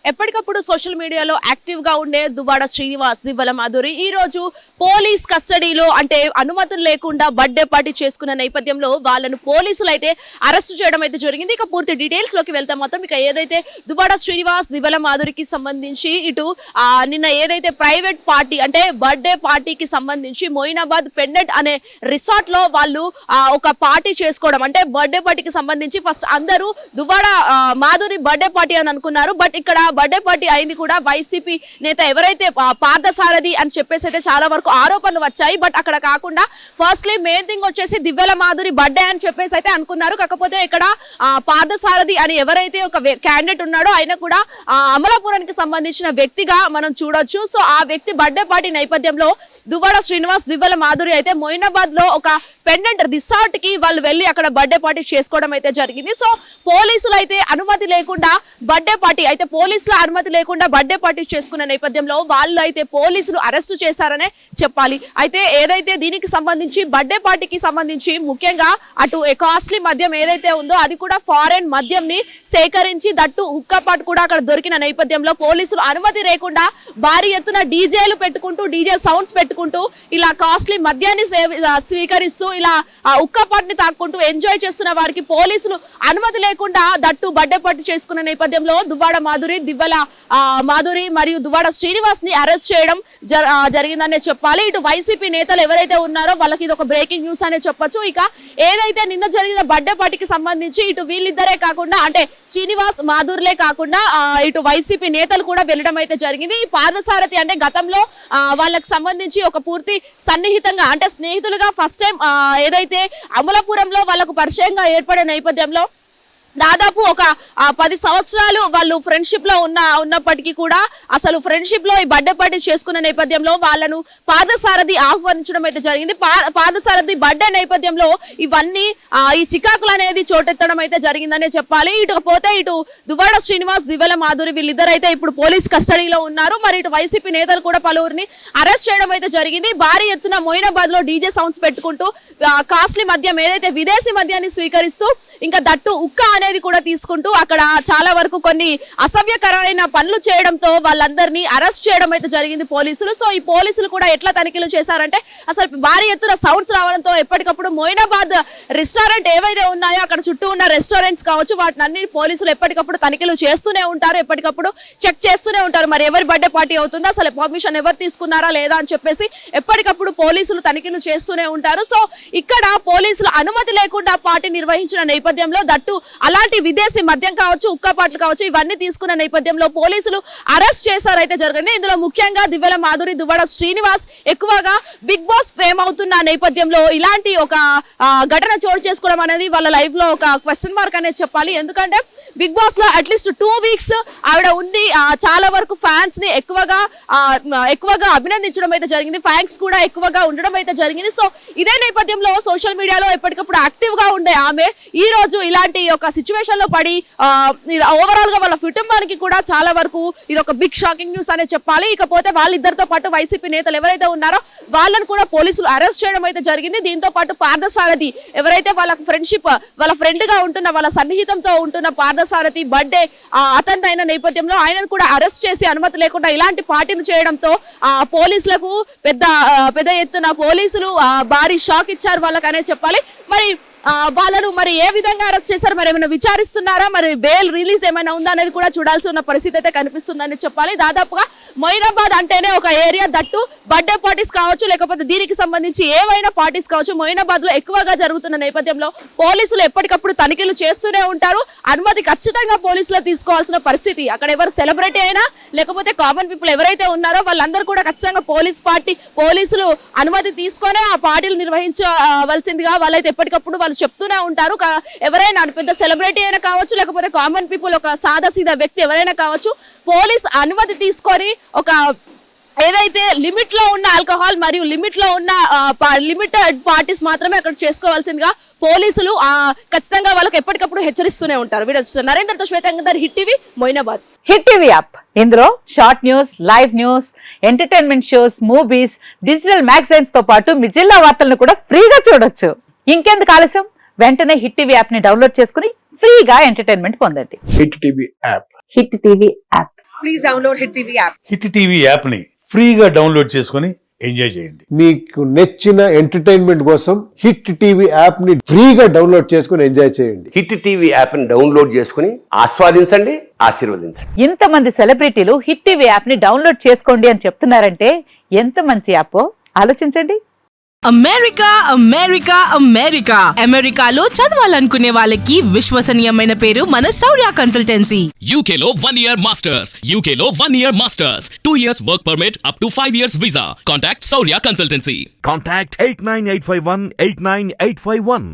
ఎప్పటికప్పుడు సోషల్ మీడియాలో యాక్టివ్ గా ఉండే దువ్వాడ శ్రీనివాస్, దివ్వెల మాధురి ఈ రోజు పోలీస్ కస్టడీలో అంటే అనుమతులు లేకుండా బర్త్డే పార్టీ చేసుకున్న నేపథ్యంలో వాళ్ళను పోలీసులు అయితే అరెస్ట్ చేయడం అయితే జరిగింది. ఇక పూర్తి డీటెయిల్స్ లోకి వెళ్తాం. మొత్తం ఇక ఏదైతే దువ్వాడ శ్రీనివాస్, దివ్వెల మాధురికి సంబంధించి ఇటు నిన్న ఏదైతే ప్రైవేట్ పార్టీ అంటే బర్త్డే పార్టీకి సంబంధించి మొయినాబాద్ పెండెంట్ అనే రిసార్ట్ లో వాళ్ళు ఒక పార్టీ చేసుకోవడం అంటే బర్త్డే పార్టీకి సంబంధించి ఫస్ట్ అందరూ దువ్వాడ మాధురి బర్త్డే పార్టీ అని అనుకున్నారు. బట్ ఇక్కడ బర్త్డే పార్టీ అయింది కూడా వైసీపీ నేత ఎవరైతే పార్థసారథి అని చెప్పేసి అయితే చాలా వరకు ఆరోపణలు వచ్చాయి. బట్ అక్కడ కాకుండా ఫస్ట్లీ మెయిన్ థింగ్ వచ్చేసి దివ్వెల మాధురి బర్త్డే అని చెప్పేసి అయితే అనుకున్నారు. కాకపోతే ఇక్కడ పార్థసారథి అని ఎవరైతే ఒక క్యాండిడేట్ ఉన్నాడో ఆయన కూడా అమలాపురానికి సంబంధించిన వ్యక్తిగా మనం చూడొచ్చు. సో ఆ వ్యక్తి బర్త్డే పార్టీ నేపథ్యంలో దువ్వాడ శ్రీనివాస్, దివ్వెల మాధురి అయితే మొయినాబాద్ లో ఒక పెండెంట్ రిసార్ట్ కి వాళ్ళు వెళ్ళి అక్కడ బర్త్డే పార్టీ చేసుకోవడం అయితే జరిగింది. సో పోలీసులు అయితే అనుమతి లేకుండా బర్త్డే పార్టీ అయితే పోలీసుల అనుమతి లేకుండా బర్త్డే పార్టీ చేసుకున్న నేపథ్యంలో వాళ్ళు అయితే పోలీసులు అరెస్టు చేశారనే చెప్పాలి. అయితే ఏదైతే దీనికి సంబంధించి బర్త్డే పార్టీకి సంబంధించి ముఖ్యంగా అటు కాస్ట్లీ మద్యం ఏదైతే ఉందో అది కూడా ఫారెన్ మద్యంని సేకరించి దట్టు హుక్కాపాటు కూడా అక్కడ దొరికిన నేపథ్యంలో పోలీసులు అనుమతి లేకుండా భారీ ఎత్తున డీజేలు పెట్టుకుంటూ డీజే సౌండ్స్ పెట్టుకుంటూ ఇలా కాస్ట్లీ మద్యాన్ని స్వీకరిస్తూ ఇలా ఉక్కాపాటుని తాక్కుంటూ ఎంజాయ్ చేస్తున్న వారికి పోలీసులు అనుమతి లేకుండా దట్టు బర్త్డే పార్టీ చేసుకున్న నేపథ్యంలో దువ్వాడ మాధురి, దివ్వెల మాధురి మరియు దువ్వాడ శ్రీనివాస్ ని అరెస్ట్ చేయడం జరిగిందనే చెప్పాలి. ఇటు వైసీపీ నేతలు ఎవరైతే ఉన్నారో వాళ్ళకి ఇది ఒక బ్రేకింగ్ న్యూస్ అనే చెప్పొచ్చు. ఇక ఏదైతే నిన్న జరిగిన బర్త్డే పార్టీకి సంబంధించి ఇటు వీళ్ళిద్దరే కాకుండా అంటే శ్రీనివాస్, మాధుర్లే కాకుండా ఇటు వైసీపీ నేతలు కూడా వెళ్ళడం అయితే జరిగింది. ఈ పార్థసారథి అంటే గతంలో వాళ్ళకి సంబంధించి ఒక పూర్తి సన్నిహితంగా అంటే స్నేహితులుగా ఫస్ట్ టైం ఏదైతే అమలాపురంలో వాళ్ళకు పరిచయంగా ఏర్పడే నేపథ్యంలో దాదాపు ఒక 10 సంవత్సరాలు వాళ్ళు ఫ్రెండ్షిప్ లో ఉన్నప్పటికీ కూడా అసలు ఫ్రెండ్షిప్ లో ఈ బర్త్డే పార్టీ చేసుకున్న నేపథ్యంలో వాళ్ళను పార్థసారథి ఆహ్వానించడం అయితే జరిగింది. పార్థసారథి బర్త్డే నేపథ్యంలో ఇవన్నీ ఈ చికాకులు అనేది చోటెత్తడం అయితే జరిగిందనే చెప్పాలి. ఇటు పోతే ఇటు దువ్వాడ శ్రీనివాస్, దివ్వెల మాధురి వీళ్ళిద్దరు అయితే ఇప్పుడు పోలీస్ కస్టడీలో ఉన్నారు. మరి ఇటు వైసీపీ నేతలు కూడా పలువురిని అరెస్ట్ చేయడం అయితే జరిగింది. భారీ ఎత్తున మొయినాబాద్ లో డీజే సౌండ్స్ పెట్టుకుంటూ కాస్ట్లీ మద్యం ఏదైతే విదేశీ మద్యాన్ని స్వీకరిస్తూ ఇంకా దట్టు ఉక్క అనేది కూడా తీసుకుంటూ అక్కడ చాలా వరకు కొన్ని అసభ్యకరమైన పనులు చేయడంతో వాళ్ళందరినీ అరెస్ట్ చేయడం అయితే జరిగింది పోలీసులు. సో ఈ పోలీసులు కూడా ఎట్లా తనిఖీలు చేశారంటే అసలు భారీ ఎత్తున సౌండ్స్ రావడంతో ఎప్పటికప్పుడు మొయినాబాద్ రెస్టారెంట్ ఏవైతే ఉన్నాయో అక్కడ చుట్టూ ఉన్న రెస్టారెంట్స్ కావచ్చు వాటిని అన్ని పోలీసులు ఎప్పటికప్పుడు తనిఖీలు చేస్తూనే ఉంటారు, ఎప్పటికప్పుడు చెక్ చేస్తూనే ఉంటారు. మరి ఎవరి బర్త్డే పార్టీ అవుతుందో అసలు పర్మిషన్ ఎవరు తీసుకున్నారా లేదా అని చెప్పేసి ఎప్పటికప్పుడు పోలీసులు తనిఖీలు చేస్తూనే ఉంటారు. సో ఇక్కడ పోలీసులు అనుమతి లేకుండా పార్టీ నిర్వహించిన నేపథ్యంలో దట్టు అలాంటి విదేశీ మద్యం కావచ్చు, ఉక్కాపాట్లు కావచ్చు ఇవన్నీ తీసుకున్న నేపథ్యంలో పోలీసులు అరెస్ట్ చేశారైతే జరిగింది. ఇందులో ముఖ్యంగా దివ్వెల మాధురి, దువ్వాడ శ్రీనివాస్ ఎక్కువగా బిగ్ బాస్ ఫేమ్ అవుతున్న నేపథ్యంలో ఇలాంటి ఒక ఘటన చోటు చేసుకోవడం అనేది వాళ్ళ లైఫ్ లో ఒక క్వశ్చన్ మార్క్ అనేది చెప్పాలి. ఎందుకంటే బిగ్ బాస్ లో అట్లీస్ట్ 2 వీక్స్ ఆవిడ ఉండి చాలా వరకు ఫ్యాన్స్ ని ఎక్కువగా అభినందించడం అయితే జరిగింది. ఫ్యాన్స్ కూడా ఎక్కువగా ఉండడం అయితే జరిగింది. సో ఇదే నేపథ్యంలో సోషల్ మీడియాలో ఎప్పటికప్పుడు యాక్టివ్ గా ఉండే ఆమె ఈ రోజు ఇలాంటి ఒక సిచ్యువేషన్ లో పడి ఓవరాల్ గా వాళ్ళ కుటుంబానికి కూడా చాలా వరకు ఇది ఒక బిగ్ షాకింగ్ న్యూస్ అనే చెప్పాలి. ఇకపోతే వాళ్ళిద్దరితో పాటు వైసీపీ నేతలు ఎవరైతే ఉన్నారో వాళ్ళను కూడా పోలీసులు అరెస్ట్ చేయడం అయితే జరిగింది. దీంతో పాటు పార్థసారథి ఎవరైతే వాళ్ళకు ఫ్రెండ్షిప్ వాళ్ళ ఫ్రెండ్ గా ఉంటున్న వాళ్ళ సన్నిహితంతో ఉంటున్న పార్థసారథి బర్త్డే అతని అయిన నేపథ్యంలో ఆయనను కూడా అరెస్ట్ చేసి అనుమతి లేకుండా ఇలాంటి పార్టీలు చేయడంతో పోలీసులకు పెద్ద ఎత్తున పోలీసులు భారీ షాక్ ఇచ్చారు వాళ్ళకనే చెప్పాలి. మరి వాళ్ళను మరి ఏ విధంగా అరెస్ట్ చేశారు, మరి ఏమైనా విచారిస్తున్నారా, మరి బెయిల్ రిలీజ్ ఏమైనా ఉందా అనేది కూడా చూడాల్సి ఉన్న పరిస్థితి అయితే కనిపిస్తుందని చెప్పాలి. దాదాపుగా మొయినాబాద్ అంటేనే ఒక ఏరియా దట్టు బర్త్డే పార్టీస్ కావచ్చు లేకపోతే దీనికి సంబంధించి ఏవైనా పార్టీస్ కావచ్చు మొయినాబాద్ లో ఎక్కువగా జరుగుతున్న నేపథ్యంలో పోలీసులు ఎప్పటికప్పుడు తనిఖీలు చేస్తూనే ఉంటారు. అనుమతి ఖచ్చితంగా పోలీసులు తీసుకోవాల్సిన పరిస్థితి. అక్కడ ఎవరు సెలబ్రిటీ అయినా లేకపోతే కామన్ పీపుల్ ఎవరైతే ఉన్నారో వాళ్ళందరూ కూడా ఖచ్చితంగా పోలీసులు అనుమతి తీసుకొనే ఆ పార్టీలు నిర్వహించవలసిందిగా వాళ్ళైతే ఎప్పటికప్పుడు వాళ్ళు చెప్తూనే ఉంటారు. ఎవరైనా పెద్ద సెలబ్రిటీ అయినా కావచ్చు లేకపోతే కామన్ పీపుల్ ఒక సాదా సీదా వ్యక్తి ఎవరైనా కావచ్చు పోలీస్ అనుమతి తీసుకొని ఒక ఏదైతే లిమిట్ లో ఉన్న ఆల్కహాల్ మరియు లిమిట్ లో ఉన్న లిమిటెడ్ పార్టీస్ మాత్రమే అక్కడ చేసుకోవాల్సిందిగా పోలీసులు ఖచ్చితంగా వాళ్ళకి ఎప్పటికప్పుడు హెచ్చరిస్తూనే ఉంటారు. వీడియో నరేంద్రతో శ్వేతంగర్, Hit TV, Moinabad. Hit TV app ఇందులో short news, live news, entertainment shows, movies, digital magazines తో పాటు మీ జిల్లా వార్తలను కూడా ఫ్రీగా చూడొచ్చు. ఇంకెందుకు ఆలస్యం, వెంటనే హిట్ టీవీ యాప్ ని డౌన్లోడ్ చేసుకుని ఫ్రీగా ఎంటర్టైన్మెంట్ పొందండి. Hit TV app. Hit TV app Please download Hit TV app. Hit TV యాప్ని ఫ్రీగా డౌన్లోడ్ చేసుకొని ఎంజాయ్ చేయండి. మీకు నచ్చిన ఎంటర్టైన్మెంట్ కోసం హిట్ టీవీ యాప్ ని ఫ్రీగా డౌన్లోడ్ చేసుకుని ఎంజాయ్ చేయండి. హిట్ టీవీ యాప్ని డౌన్లోడ్ చేసుకుని ఆస్వాదించండి, ఆశీర్వదించండి. ఇంతమంది సెలబ్రిటీలు హిట్ టీవీ యాప్ ని డౌన్లోడ్ చేసుకోండి అని చెప్తున్నారంటే ఎంత మంచి యాప్ ఆలోచించండి. అమెరికా అమెరికా అమెరికా అమెరికాలో చదవాలనుకునే వాళ్ళకి విశ్వసనీయమైన పేరు మన శౌర్య consultancy. UK Law 1 Year Masters. UK Law 1 Year Masters. 2 years work permit up to 5 years visa. Contact Saurya Consultancy. Contact 89851 89851.